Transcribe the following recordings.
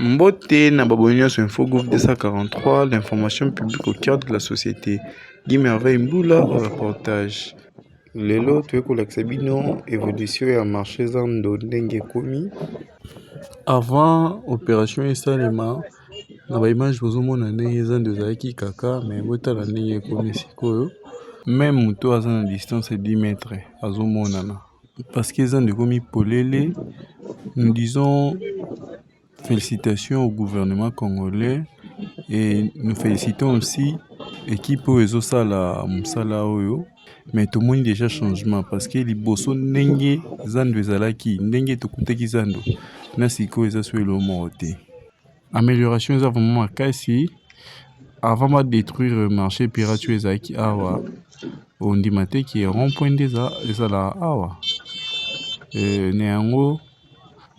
Mbote na babonio sur Infogouv 243, l'information publique au cœur de la société. Guy Merveille Mboula au reportage. Lelo tueko l'axabino évolution ya marché zando ndenge komi. Avant opération esalema na ba image bozomona ndenge zando ezalaki kaka mais botala ndenge komi sikoyo. Même moto aza na distance de 10 mètres azomonana. Parce que zando komi polele, nous disons félicitations au gouvernement congolais et nous félicitons aussi l'équipe Oezo Sala Moussala Oyo. Mais tout le monde déjà changement parce que les bosso n'enge zando ezalaki n'enge tokutaki zando na siko eza suelo moté. Amélioration eza vraiment makasi avant de détruire le marché pirate ezalaki awa on dit maté qui est rond-point des ezala awa neango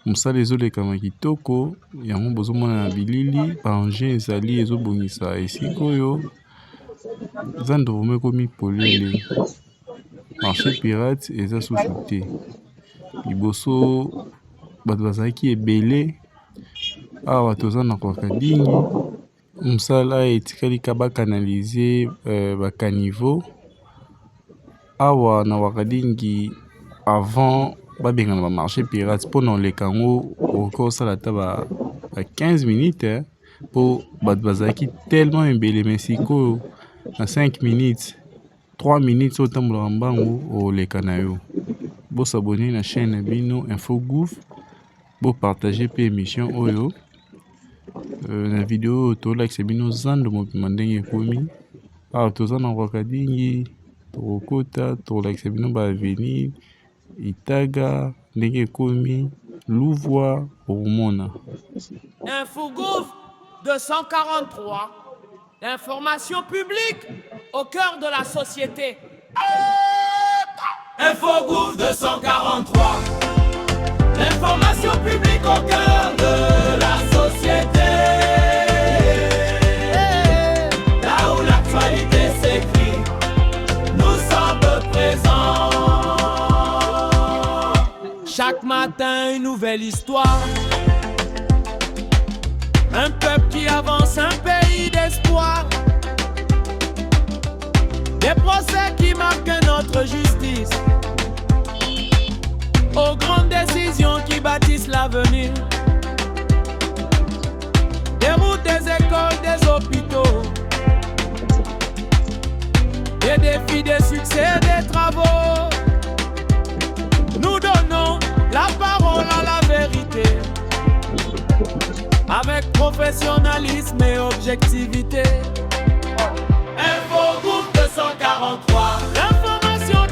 musala ezolekama kitoko yango bozomona na bilili engin ezali ezobongisa esika oyo zando vraiment komi polele marché pirate eza susu te liboso bato bazalaki ebele awa toza na kokadingi musala etikali ka bakanalize bakaniveau awa na wakadingi avant babengana ba marché pirate mpona oleka yango okosala ata ba 15 minutes po bato bazalaki tellement ebele mais sikoyo na 5 minutes 3 minutes otambola mbango oleka na yo. Bo s'abonner na chaîne na bino Infogouv, bo partager pe émission oyo na vidéo to like se bino zando mopima ndenge komi awa toza na wakadingi tokota to like se bino ba avenir Itaga ndenge komi Louvois Omona. Infogouv 243, l'information publique au cœur de la société. Infogouv 243, l'information publique au cœur de la société. Là où l'actualité s'écrit, nous sommes présents. Chaque matin, une nouvelle histoire. Un peuple qui avance, un pays d'espoir. Des procès qui marquent notre justice. Aux grandes décisions qui bâtissent l'avenir. Des routes, des écoles, des hôpitaux. Des défis, des succès, des travaux. Nous donnons la parole à la vérité. Avec professionnalisme et objectivité. Infogouv 243,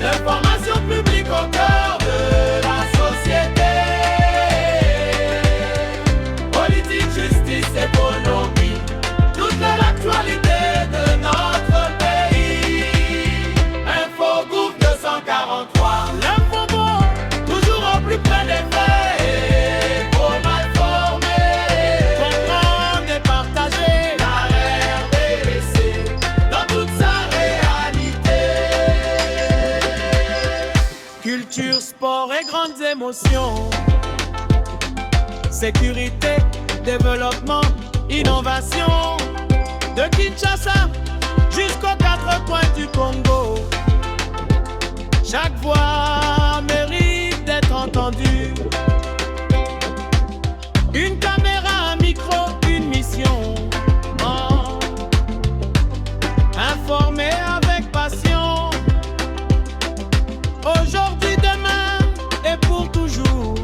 l'information publique au cœur de la société. Politique, justice, économie, toute l'actualité de notre pays. Infogouv 243, l'info toujours au plus près des faits et pour mal formés. Comprendre et partager La RDC dans toute sa réalité. culture, sport et grandes émotions. Sécurité, développement, innovation. De Kinshasa jusqu'aux 4 coins du Congo. Chaque voix mérite d'être entendue. Une caméra, un micro, une mission. Oh. Informer avec passion. Aujourd'hui, demain et pour toujours.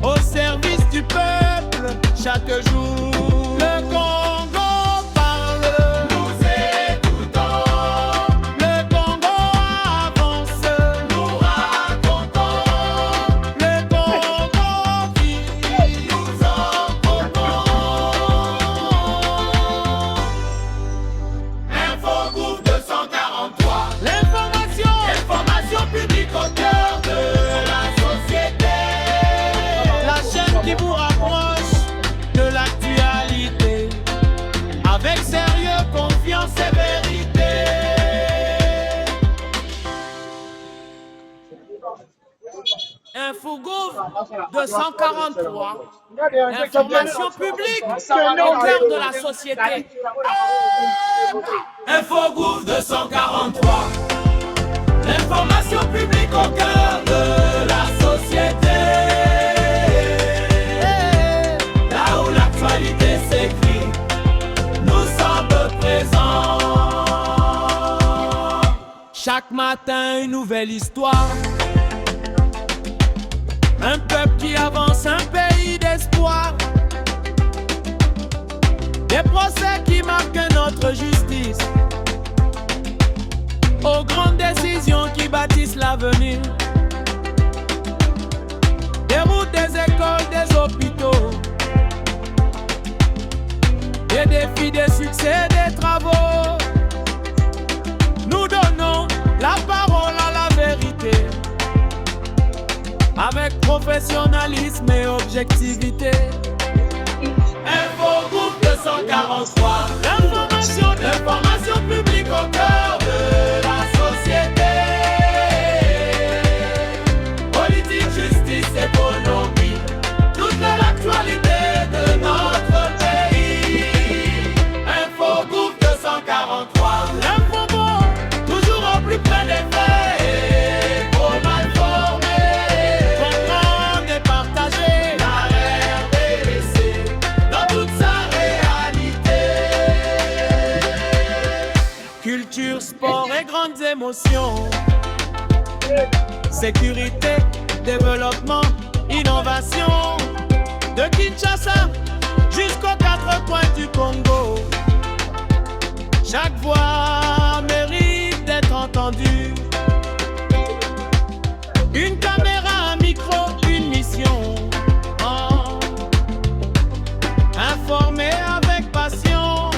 Au service du peuple, chaque jour. Le Congo parle. Nous écoutons, Le Congo avance. nous racontons, Le Congo vit. nous entreprenons. Infogouv 243, l'information publique au cœur de la société. La chaîne qui vous rapproche de l'actualité. Infogouv 243. Information publique au cœur de la société. Infogouv 243. L'information publique au cœur de la société. Là où l'actualité s'écrit, nous sommes présents. Chaque matin, une nouvelle histoire. Un peuple qui avance, un pays d'espoir. Des procès qui marquent notre justice. Aux grandes décisions qui bâtissent l'avenir. Des routes, des écoles, des hôpitaux. Des défis, des succès, des travaux. Nous donnons la parole à la vérité. Avec professionnalisme et objectivité. Infogouv 243. L'information publique au cœur de la société. Politique, justice, économie, toute l'actualité de notre pays. Infogouv 243. L'info Toujours au plus près des faits. Trop mal formé. comprendre et partager. La RDC dans toute sa réalité. Culture, sport et grandes émotions. Sécurité, développement, innovation. De Kinshasa jusqu'aux quatre coins du Congo. Chaque voix mérite d'être entendue. Une caméra, un micro, une mission. Oh. Informer avec passion.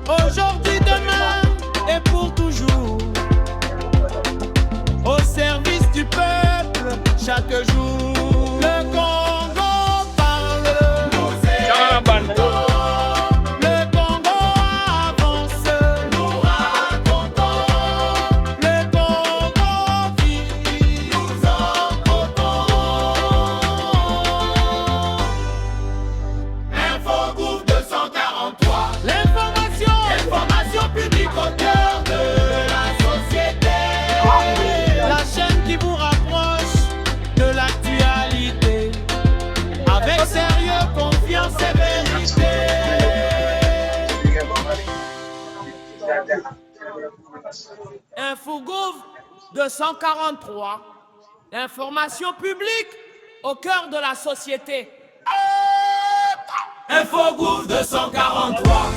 Aujourd'hui, demain et pour toujours. Au service du peuple, chaque jour. Le Congo parle. Le Congo avance. Nous racontons, Le Congo vit. nous entretenons. Infogouv 243. Information publique au cœur de la société. La chaîne qui vous rapproche de l'actualité. Avec sérieux, confiance et vérité. Infogouv 243. L'information publique au cœur de la société. Infogouv 243.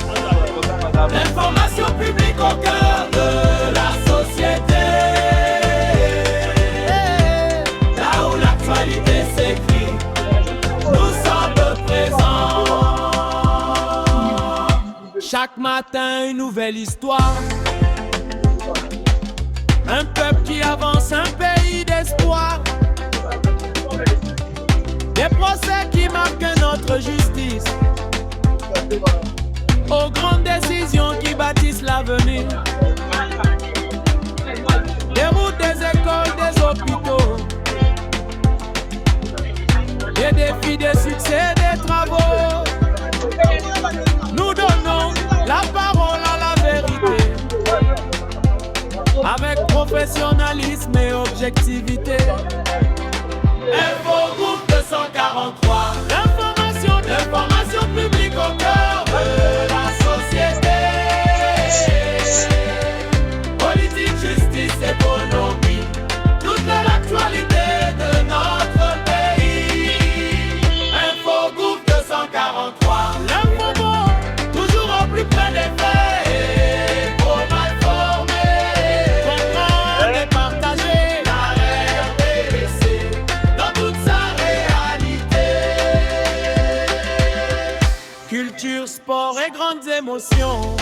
L'information publique au cœur de la société. Là où l'actualité s'écrit, nous sommes présents. Chaque matin, une nouvelle histoire. Un peuple qui avance, un pays d'espoir. Des procès qui marquent notre justice. Aux grandes décisions qui bâtissent l'avenir. Des routes, des écoles, des hôpitaux. Des défis, des succès, des travaux. Nous donnons la parole à la vérité. Avec professionnalisme et objectivité. Infogouv 243. L'information publique au cœur de la société. Politique, justice, économie, toute l'actualité de notre pays. Infogouv 243. Toujours au plus près des faits. Trop mal formé. Comprendre et partager. La RDC dans toute sa réalité. Culture, sport et grandes émotions.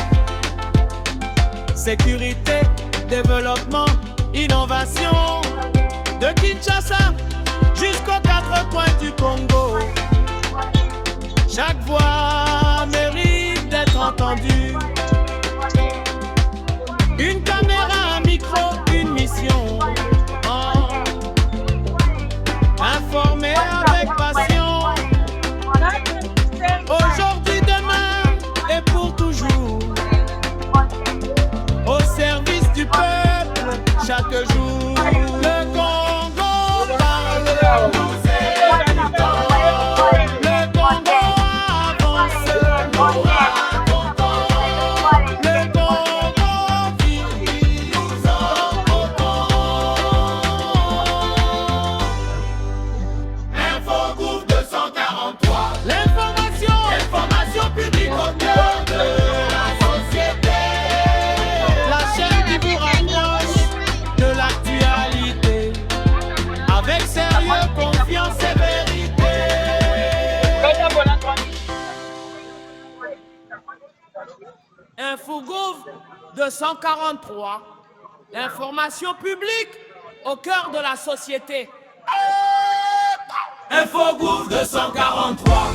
Sécurité, développement, innovation. De Kinshasa jusqu'aux quatre coins du Congo. Chaque voix mérite d'être entendue. Une caméra, un micro, une mission. Oh. Infogouv 243, l'information publique au cœur de la société. Infogouv 243,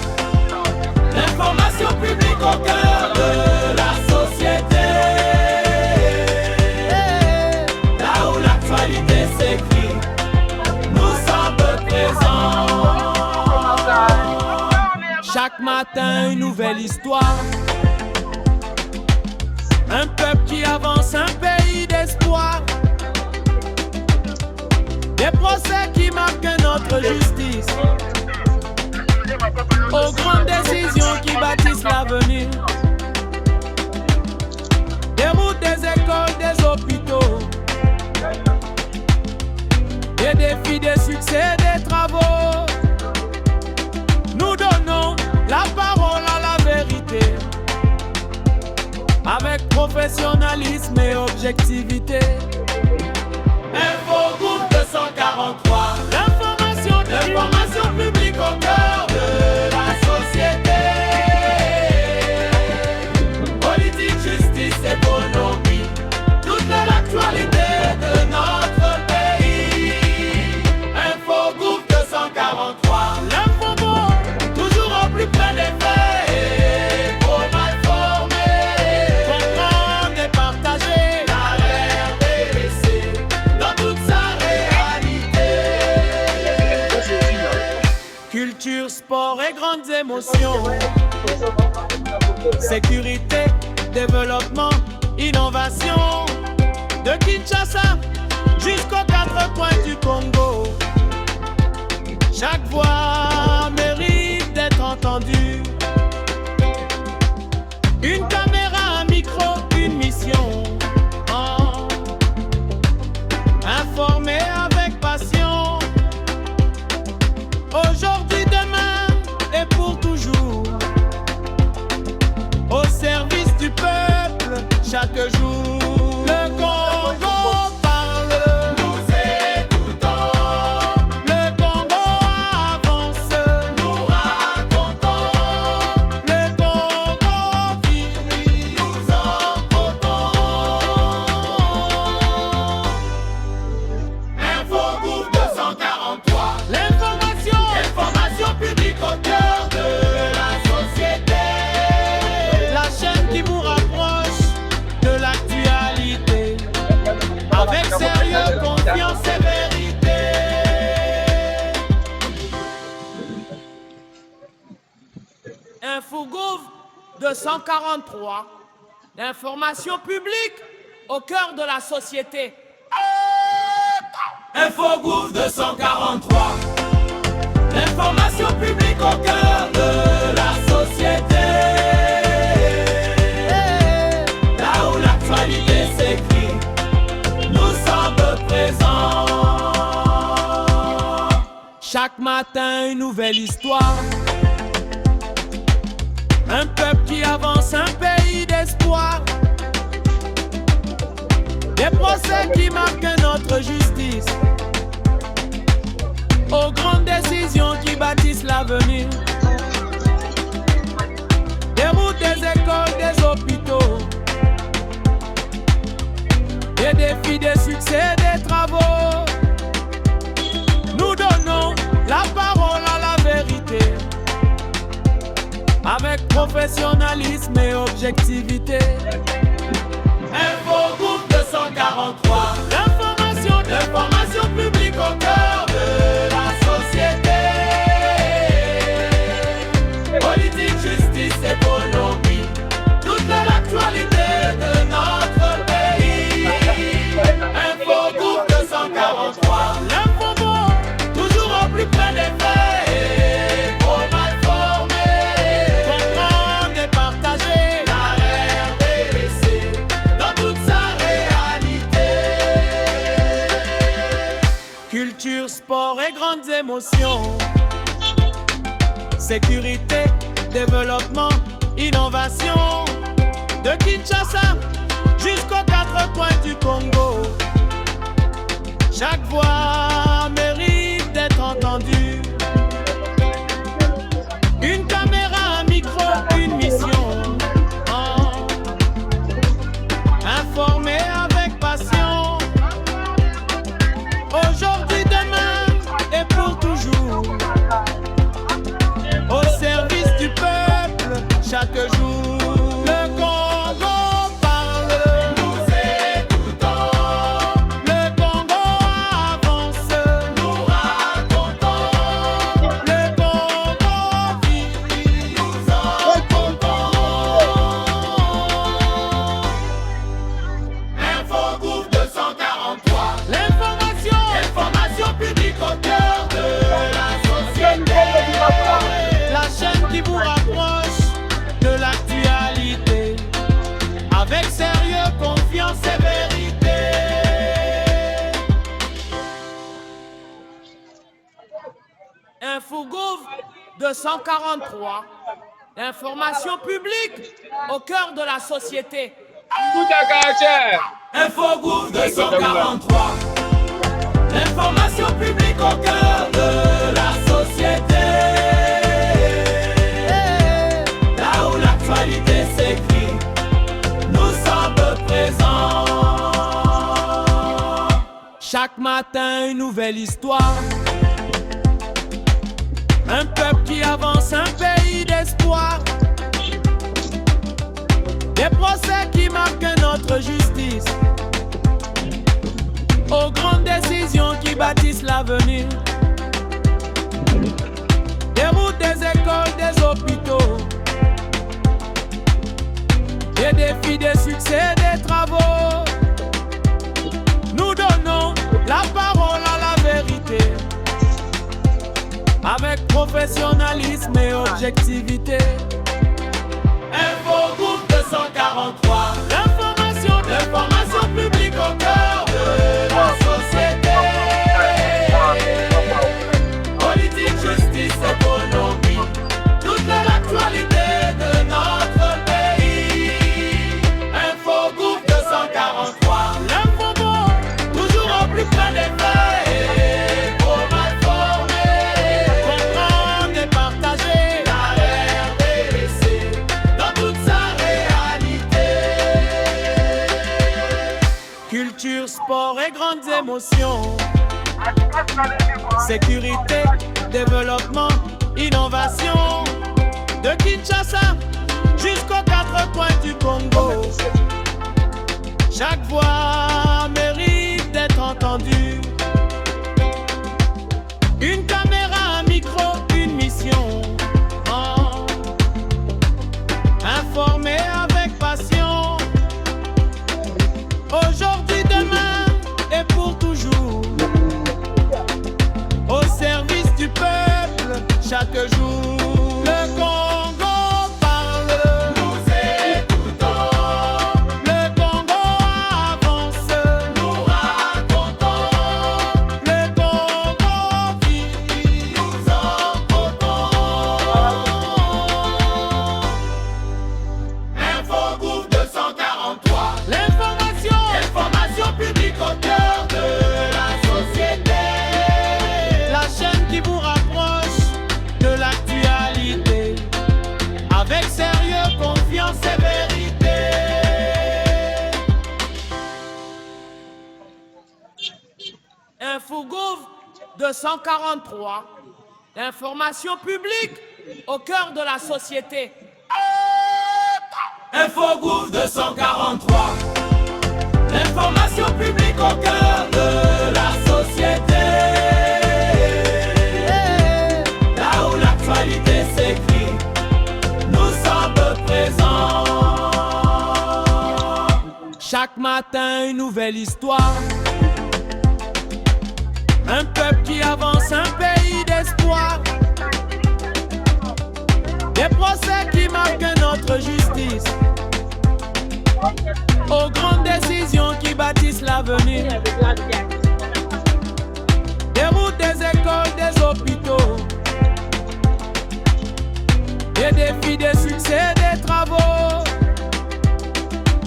l'information publique au cœur de la société. Là où l'actualité s'écrit, nous sommes présents. Chaque matin, une nouvelle histoire. Un peuple qui avance, un pays d'espoir. Des procès qui marquent notre justice. Aux grandes décisions qui bâtissent l'avenir. Des routes, des écoles, des hôpitaux. Des défis, des succès, des travaux. Nous donnons la parole à la vérité. Avec professionnalisme et objectivité. Infogouv 243, l'information publique au cœur de la société. Politique, justice, économie, toute l'actualité de notre pays. Infogouv 243, L'info bon, toujours au plus près des faits. Pour mal formés, comprendre et partager. la RDC dans toute sa réalité. Culture, sport et grandes émotions. Sécurité, développement, innovation. De Kinshasa jusqu'aux quatre coins du Congo. Chaque voix mérite d'être entendue. Une caméra, un micro, une mission. Oh. Informer avec passion. Aujourd'hui, demain et pour toujours. Au service du peuple, chaque jour. Le Congo parle. Nous écoutons, Le Congo avance. nous racontons, Le Congo vit. nous en votons. Infogouv 243, l'information publique au cœur de la société. La chaîne qui vous rapproche de l'actualité. Avec sérieux, confiance et vérité. Infogouv 243, l'information publique au cœur de la société. Infogouv 243, l'information publique au cœur de la société. Là où l'actualité s'écrit, nous sommes présents. Chaque matin, une nouvelle histoire. Un peuple qui avance, un pays d'espoir. Des procès qui marquent notre justice. Aux grandes décisions qui bâtissent l'avenir. Des routes, des écoles, des hôpitaux. Des défis, des succès, des travaux. Nous donnons la parole à la vérité. Avec professionnalisme et objectivité. Infogouv 243, l'information publique au cœur de la société. Politique, justice, économie, toute l'actualité de notre pays. Infogouv 243, L'info bon, toujours au plus près des faits. Pour mal formés, comprendre et partager. la RDC dans toute sa réalité. Culture, sport et grandes émotions. Sécurité, développement, innovation. De Kinshasa jusqu'aux quatre coins du Congo. Chaque voix mérite d'être entendue. Une caméra, un micro, une mission. Oh. qui vous rapproche de l'actualité. Avec sérieux, confiance et vérité. Infogouv 243. Information publique au cœur de la société. Infogouv 243. L'information publique au cœur de la société. Là où l'actualité s'écrit, nous sommes présents. Chaque matin, une nouvelle histoire. Un peuple qui avance, un pays d'espoir. Des procès qui marquent notre justice. Aux grandes décisions qui bâtissent l'avenir. Des routes, des écoles, des hôpitaux. Des défis, des succès, des travaux. Nous donnons la parole à la vérité. Avec professionnalisme et objectivité. Infogouv 243. L'information publique au cœur de la société. Politique, justice, économie, toute l'actualité de notre pays. Infogouv 243. L'info bon, Toujours au plus près des faits. Pour m'informer. comprendre et partager. La RDC dans toute sa réalité. Culture, sport et grandes émotions. Sécurité, développement, innovation. De Kinshasa jusqu'aux quatre coins du Congo. Chaque voix mérite d'être entendue. Une caméra, un micro, une mission. Oh. Informer avec passion. Aujourd'hui, demain et pour toujours. Au service du peuple, chaque jour. Le Congo parle. Nous écoutons, Le Congo avance. nous racontons, Le Congo vit. nous emportons. Infogouv 243. Information publique au cœur de la société. La chaîne qui vous rapproche de l'actualité. Avec sérieux, confiance et vérité. Infogouv 243. L'information publique au cœur de la société. Infogouv 243. L'information publique au cœur de la société. Là où l'actualité s'écrit, nous sommes présents. Chaque matin, une nouvelle histoire. Un peuple qui avance, un pays d'espoir. Des procès qui marquent notre justice. Aux grandes décisions qui bâtissent l'avenir. Des routes, des écoles, des hôpitaux. Des défis, des succès, des travaux.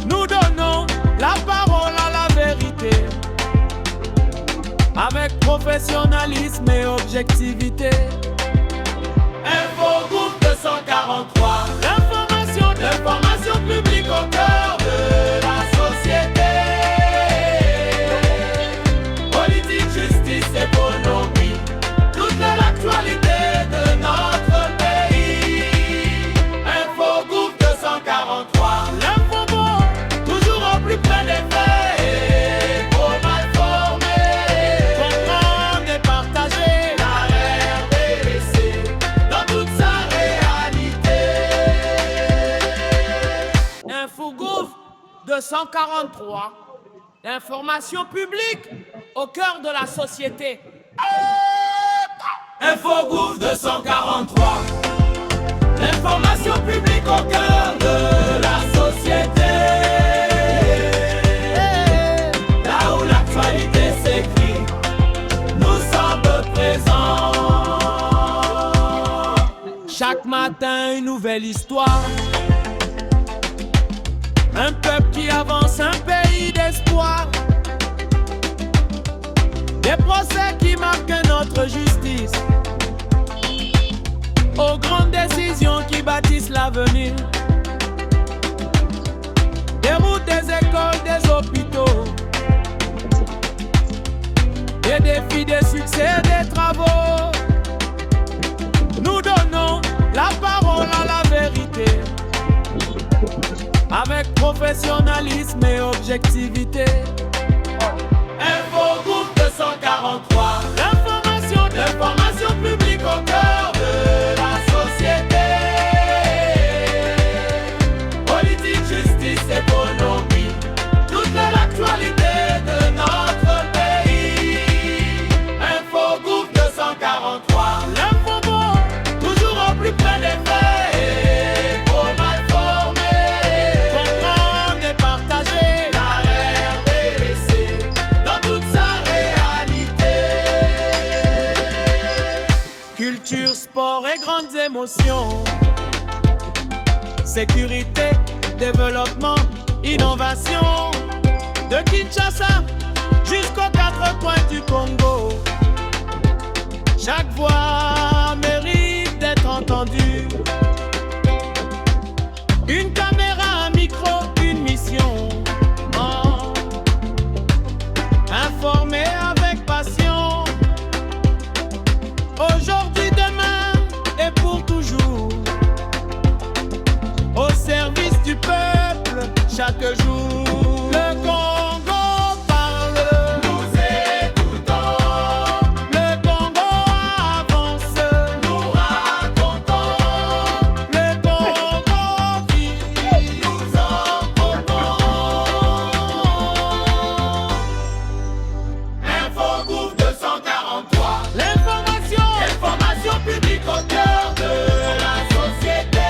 Nous donnons la parole à la vérité. Avec professionnalisme et objectivité. Infogouv 243. L'information publique au cœur de la société. Politique, justice, économie, toute l'actualité de notre pays. Infogouv 243. L'info bon, Toujours au plus près des faits. Pour m'informer. comprendre et partager. La RDC dans toute sa réalité. Infogouv 243. L'information publique au cœur de la société. Infogouv 243. L'information publique au cœur de la société. Là où l'actualité s'écrit, nous sommes présents. Chaque matin, une nouvelle histoire. Un peuple qui avance, un pays d'espoir. Des procès qui marquent notre justice. Aux grandes décisions qui bâtissent l'avenir. Des routes, des écoles, des hôpitaux. Des défis, des succès, des travaux. Nous donnons la parole à la vérité. Avec professionnalisme et objectivité. Info Groupe 243. L'information publique au cœur de la société. Politique, justice, économie, toute l'actualité de notre pays. Info Groupe 243. L'info bon, Toujours au plus près des faits et trop mal formés. comprendre et partager. La RDC dans toute sa réalité. Culture, sport et grandes émotions. Sécurité, développement, innovation. De Kinshasa jusqu'aux quatre coins du Congo. Chaque voix mérite d'être entendue. Une caméra, un micro, une mission. Oh. Informer avec passion. Aujourd'hui, demain et pour toujours. Au service du peuple, chaque jour. Le Congo parle. Nous écoutons, Le Congo avance. nous racontons, Le Congo vit. nous en proposons. Info Groupe 243. L'information publique au cœur de la société.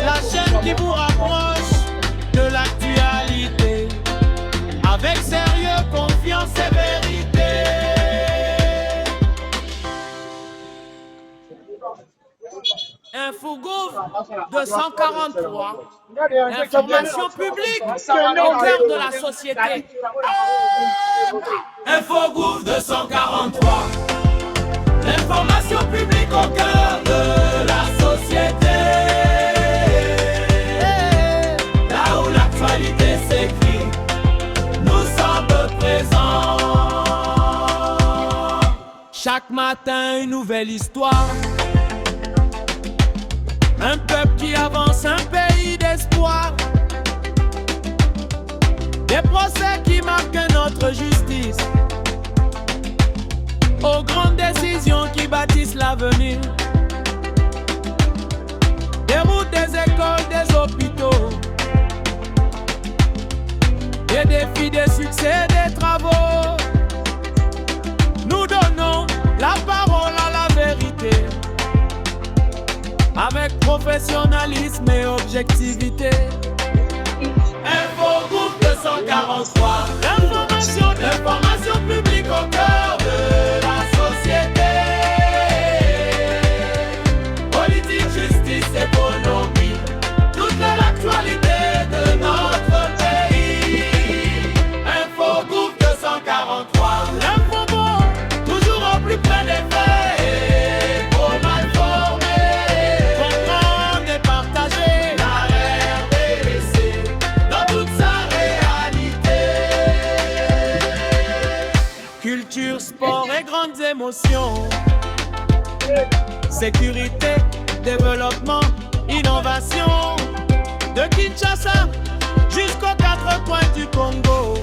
La chaîne qui vous rapproche de l'actualité. Avec sérieux, confiance et vérité. Infogouv 243. Information publique au cœur de la société. Info Groupe 243. L'information publique au cœur de la société. Là où l'actualité s'écrit, nous sommes présents. Chaque matin, une nouvelle histoire. Un peuple qui avance, un pays d'espoir. Des procès qui marquent notre justice. Aux grandes décisions qui bâtissent l'avenir. Des routes, des écoles, des hôpitaux. Des défis, des succès, des travaux. Nous donnons la parole à la vérité. Avec professionnalisme et objectivité. Info Groupe 243. L'information publique au cœur de la société. Politique, justice, économie, toute l'actualité de notre pays. Info Groupe 243. L'info bon, Toujours au plus près des faits et trop mal formés. comprendre et partager. La RDC dans toute sa réalité. Culture, sport et grandes émotions. Sécurité, développement, innovation. De Kinshasa jusqu'aux quatre coins du Congo.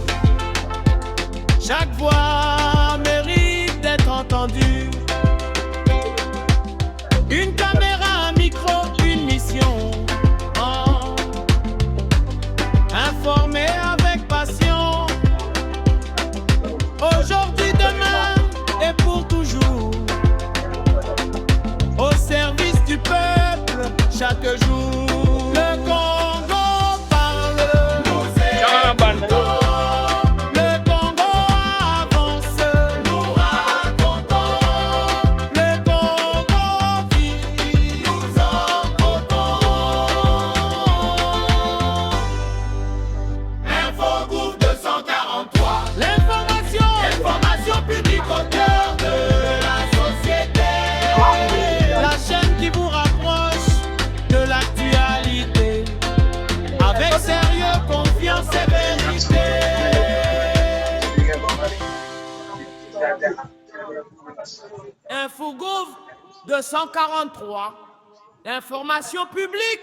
Chaque voix mérite d'être entendue. Une caméra, un micro, une mission. Oh. Informer avec passion. Aujourd'hui, demain et pour toujours. Au service du peuple, Infogouv 243, l'information publique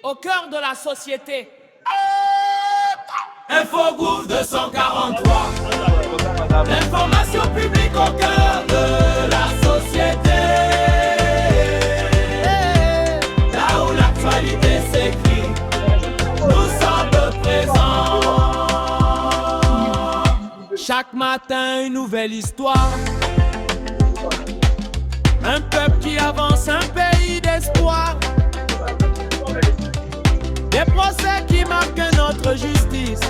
au cœur de la société. Infogouv 243, l'information publique au cœur de la société. Là où l'actualité s'écrit, nous sommes présents. Chaque matin, une nouvelle histoire. Un peuple qui avance, un pays d'espoir. Des procès qui marquent notre justice.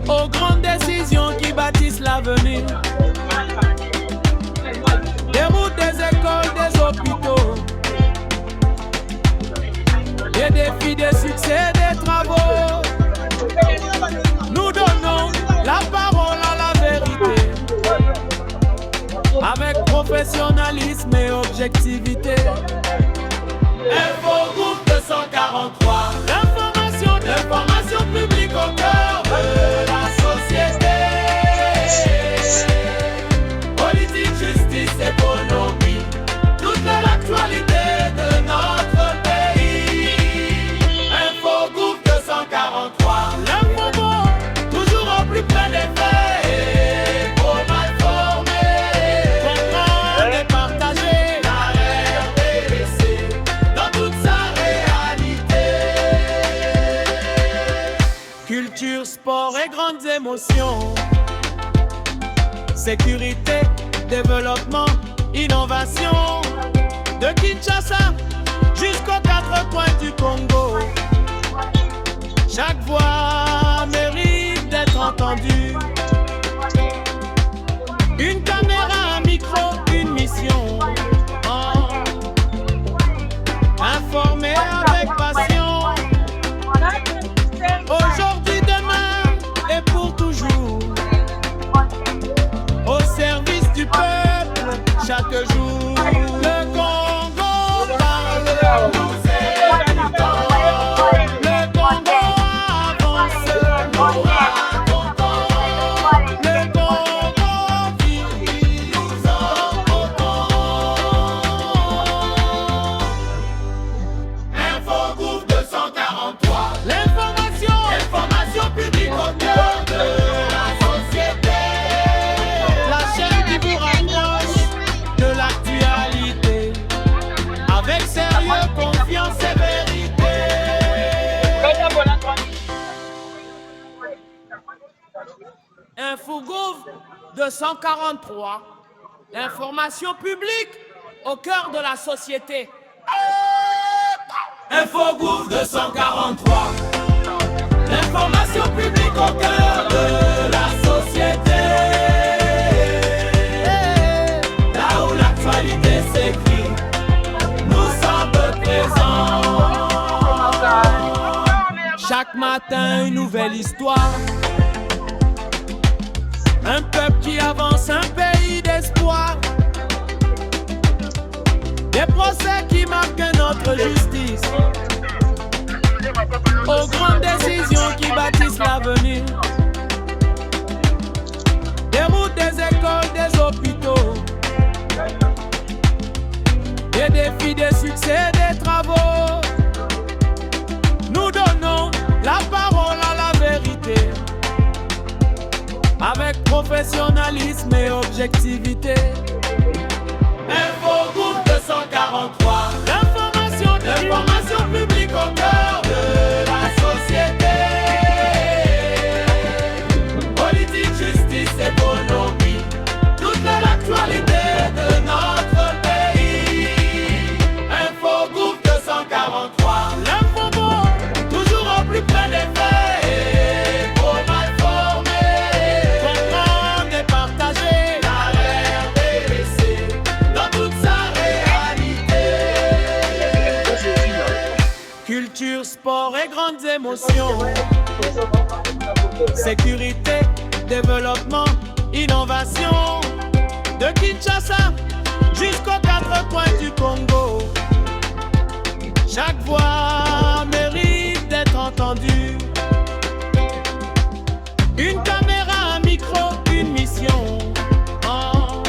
Aux grandes décisions qui bâtissent l'avenir. Des routes, des écoles, des hôpitaux. Des défis, des succès, des travaux. Nous donnons la parole à la vérité. Avec professionnalisme et objectivité. Infogouv 243, l'information publique au cœur de la société. Politique, justice, économie, toute l'actualité de notre pays. Infogouv 243, l'info bon, toujours au plus près des faits. Pour mal former, Comprendre et partager. la RDC dans toute sa réalité. Culture, sport et grandes émotions. Sécurité, développement, innovation. De Kinshasa jusqu'aux quatre coins du Congo. Chaque voix mérite d'être entendue. Une caméra, un micro, une mission. Oh. Informer avec passion. Aujourd'hui, demain et pour toujours. Au service du peuple, chaque jour. Le Congo parle, Nous écoutons, le Congo avance, nous racontons, le Congo vit. nous emportons. Infogouv 243, l'information publique au cœur de la société. La chaîne qui vous rapproche de l'actualité. Avec sérieux, confiance et vérité. Infogouv 243, l'information publique au cœur de la société. Infogouv 243, l'information publique au cœur de la société. Là où l'actualité s'écrit, nous sommes présents. Chaque matin, une nouvelle histoire. Un peuple qui avance, un pays d'espoir. Des procès qui marquent notre justice. Aux grandes décisions qui bâtissent l'avenir. Des routes, des écoles, des hôpitaux. Des défis, des succès, des travaux. Nous donnons la parole à la vérité. Avec professionnalisme et objectivité. Infogouv 243, l'information publique au cœur de la société. Politique, justice, économie, toute l'actualité de notre pays. Infogouv 243, l'info bon, toujours au plus près des faits. Pour mal former, Comprendre et partager. la RDC dans toute sa réalité. Culture, sport et grandes émotions. Sécurité, développement, innovation. De Kinshasa jusqu'aux quatre coins du Congo. Chaque voix mérite d'être entendue. Une caméra, un micro, une mission. Oh.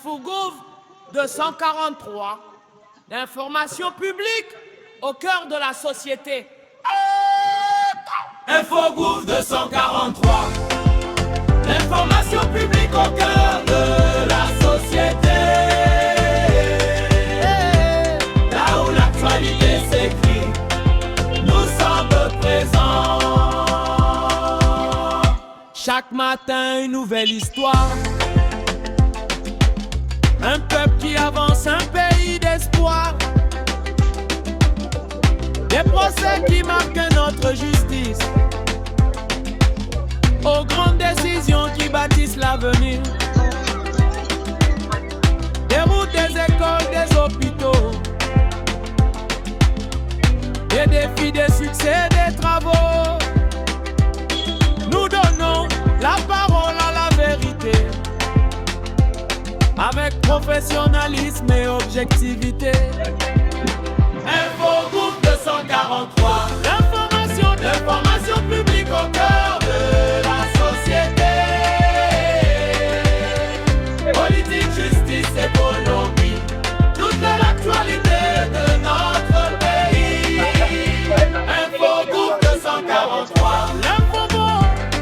Fougouf 243, l'information publique au cœur de la société. Infogouf 243, l'information publique au cœur de la société. Là où l'actualité s'écrit, nous sommes présents. Chaque matin, une nouvelle histoire. Un peuple qui avance, un pays d'espoir. Des procès qui marquent notre justice. Aux grandes décisions qui bâtissent l'avenir. Des routes, des écoles, des hôpitaux. Des défis, des succès, des travaux. Nous donnons la parole à la vérité. Avec professionnalisme et objectivité. Infogouf 243, l'information publique au cœur de la société. Politique, justice, économie, toute l'actualité de notre pays. Infogouf 243, L'info bon,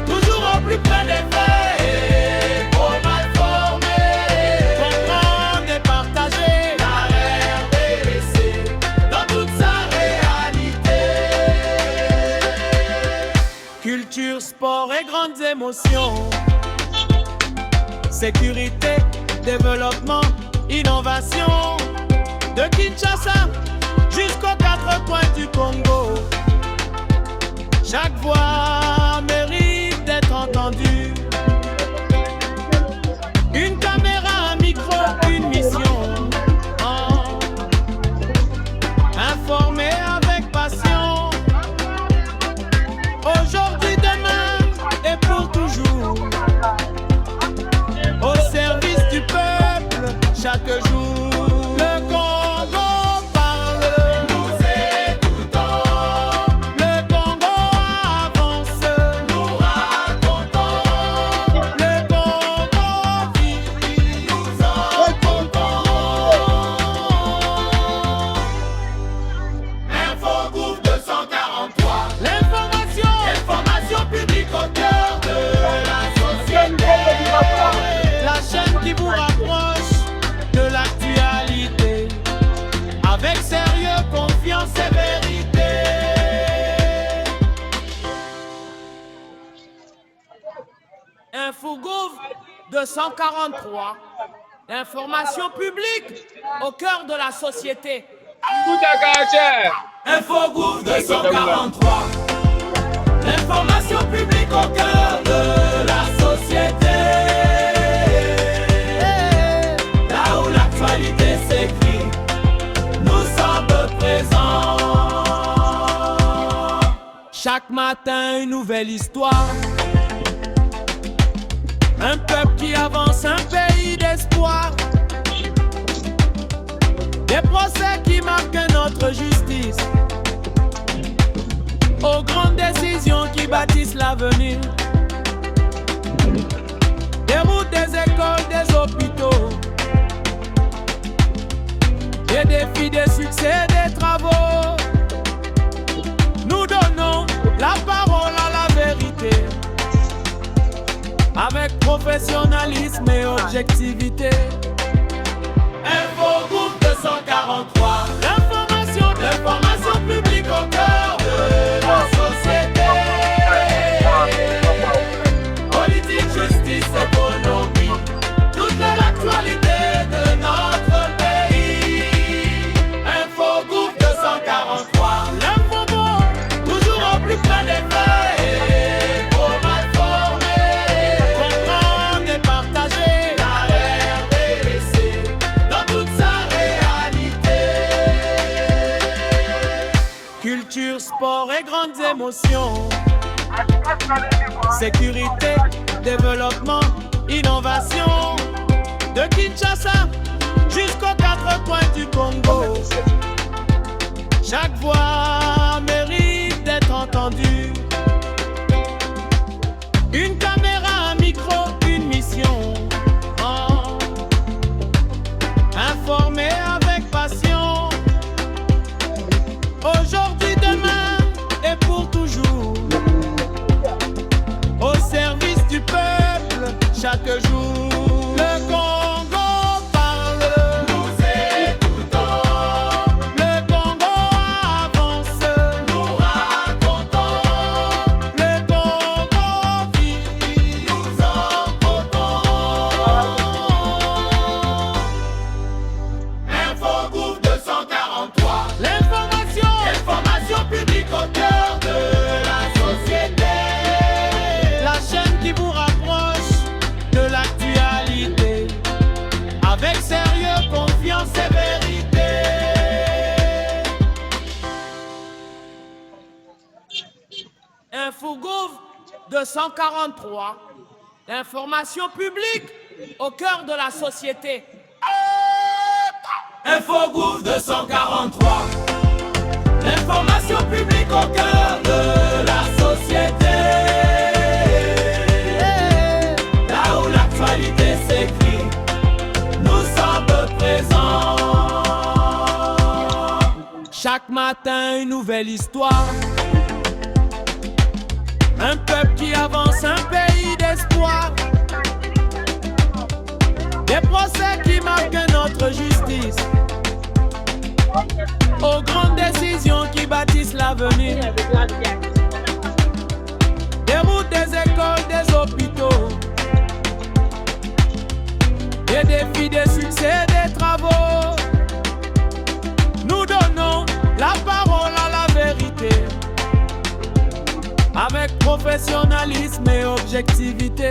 toujours au plus près des faits. Pour mal formés, comprendre et partager. la RDC dans toute sa réalité. Culture, sport et grandes émotions. Sécurité, développement, innovation. De Kinshasa jusqu'aux quatre coins du Congo. Chaque voix mérite d'être entendue. Une caméra, un micro, une mission. Oh. Informer avec passion. Aujourd'hui, demain et pour toujours. Au service du peuple, chaque jour. Le Congo parle, Nous écoutons, le Congo avance, nous racontons, le Congo vit. nous en comptons. Infogouf 243, l'information publique au cœur de la société. La chaîne qui vous rapproche de l'actualité. Avec sérieux, confiance et vérité. Infogouf 243, l'information publique au cœur de la société. Infogouf 243, l'information publique au cœur de la société. Là où l'actualité s'écrit, nous sommes présents. Chaque matin, une nouvelle histoire. Un peuple qui avance, un pays d'espoir. Des procès qui marquent notre justice. Aux grandes décisions qui bâtissent l'avenir. Des routes, des écoles, des hôpitaux. Des défis, des succès, des travaux. Nous donnons la parole à la vérité. Avec professionnalisme et objectivité. Infogouf 243, l'information publique au cœur de la société. Politique, justice, économie, toute l'actualité de notre pays. Infogouf 243, L'info bon, toujours au plus près des faits. Pour mal formés, comprendre et partager. la RDC dans toute sa réalité. Culture, sport et grandes émotions. Sécurité, développement, innovation. De Kinshasa jusqu'aux quatre coins du Congo. Chaque voix mérite d'être entendue. Une caméra, un micro, une mission. Oh. chaque jour. Le Congo parle, nous écoutons. le Congo avance, Nous racontons, le Congo vit. nous empotons. Infogroupe 243, L'information publique au cœur de la société. la chaîne qui vous rapproche de l'actualité, avec sérieux, confiance et vérité. Infogouv 243, l'information publique au cœur de la société. Infogroupe 243, l'information publique au cœur de la société. Là où l'actualité s'écrit, nous sommes présents. Chaque matin, une nouvelle histoire. Un peuple qui avance, un pays d'espoir. Des procès qui marquent notre justice. Aux grandes décisions qui bâtissent l'avenir. Des routes, des écoles, des hôpitaux. Des défis, des succès, des travaux. Nous donnons la parole à la vérité, avec professionnalisme et objectivité.